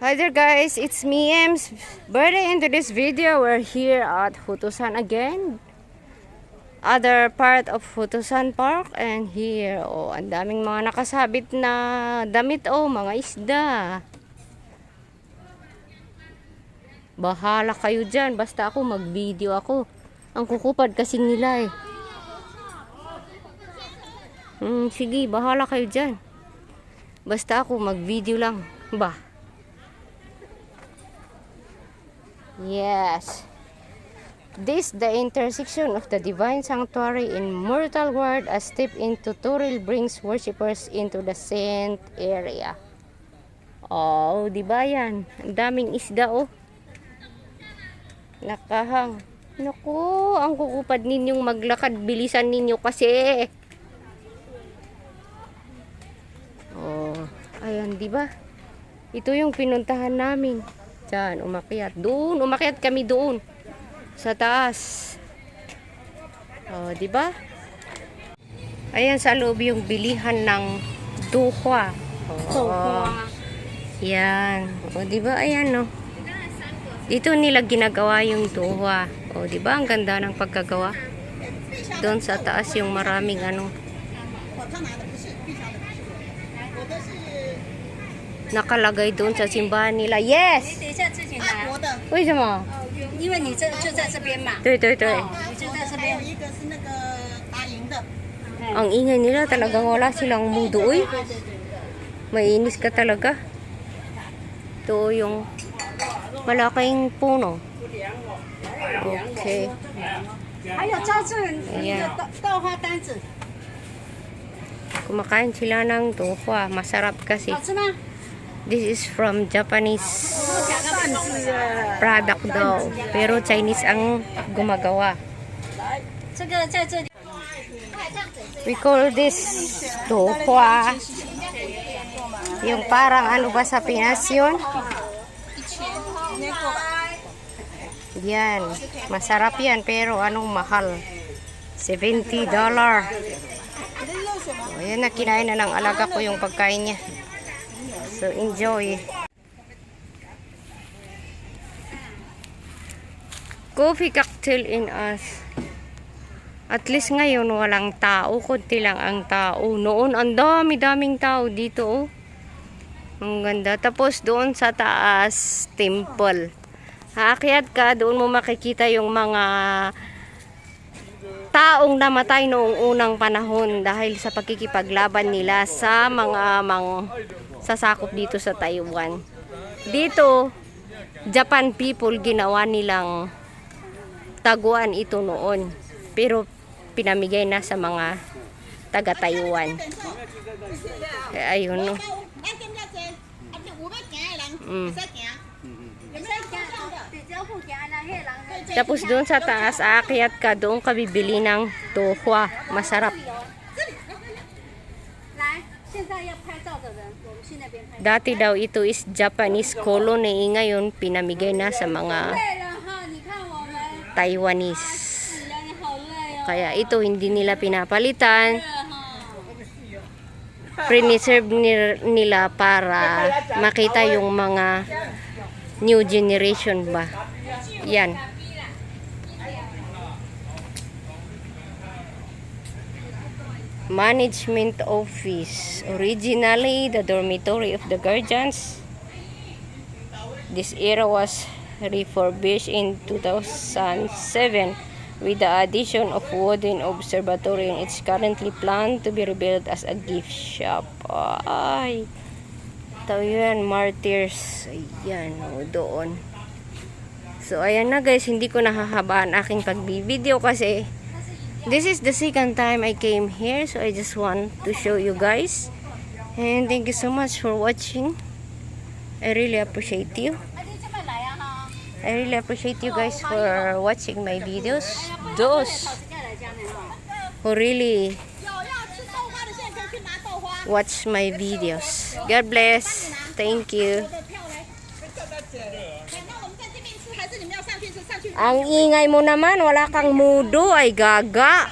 Hi there guys, it's me Ems. Birthday into this video, we're here at Hutusan again. Other part of Hutusan Park, and here, ang daming mga nakasabit na damit, mga isda. Bahala kayo dyan, basta ako mag-video ako. Ang kukupad kasi nila eh. Sige, bahala kayo dyan. Basta ako mag-video lang. Bah. Yes. This the intersection of the divine sanctuary in mortal world. A step into Turil brings worshippers into the saint area. Oh, di ba yan? Ang daming isda Nakahang. Naku, ang kukupad ninyong maglakad. Bilisan ninyo kasi. Ayan, di ba? Ito yung pinuntahan namin. Diyan, umakyat. Doon, umakyat kami doon. Sa taas. Di ba? Ayan sa loob yung bilihan ng duhwa. Yan. Di ba? Ayan, no. Dito nila ginagawa yung duhwa. Di ba? Ang ganda ng pagkagawa. Doon sa taas yung maraming nakalagay doon sa simbahan nila. Yes! Why sama? 因为你就在这边嘛。对对对。你就在这边。一个是那个打赢的。 Ang ingay nila talagang wala silang mudo. Mainis ka talaga. Ito yung malaking puno. Okay. 还有招致一个豆花单子。 Kumakain sila ng duhwa. Masarap kasi. 好吃吗？ This is from Japanese product daw. Pero Chinese ang gumagawa. 这个在这里。 We call this duhwa. Yung parang ano ba sa Pinas yun? Yan. Masarap yan pero anong mahal? $70. Ayan na, kinain na ng alaga ko yung pagkain niya. So, enjoy. Coffee cocktail in us. At least ngayon walang tao. Kunti lang ang tao. Noon, ang dami-daming tao dito. Ang ganda. Tapos doon sa taas, temple. Haakyat ka, doon mo makikita yung mga taong namatay noong unang panahon dahil sa pagkikipaglaban nila sa mga sasakop dito sa Taiwan. Dito, Japan people ginawa nilang taguan ito noon. Pero pinamigay na sa mga taga Taiwan. Ayun no. Tapos doon sa taas, aakyat ka, doon ka bibili ng duhwa. Masarap. Dati daw ito is Japanese colony. Ngayon, pinamigay na sa mga Taiwanese. Kaya ito, hindi nila pinapalitan. Preserve nila para makita yung mga new generation ba. Yan. Management office. Originally, the dormitory of the guardians. This area was refurbished in 2007 with the addition of wooden observatory, and it's currently planned to be rebuilt as a gift shop. Ay. Ito yan, martyrs. Ayan, doon. So, ayan na guys, hindi ko nahahabaan aking pagbibideo kasi this is the second time I came here. So, I just want to show you guys. And thank you so much for watching. I really appreciate you. I really appreciate you guys for watching my videos. Those who really watch my videos. God bless. Thank you. Ang ingay mo naman, wala kang mudo, ay gaga.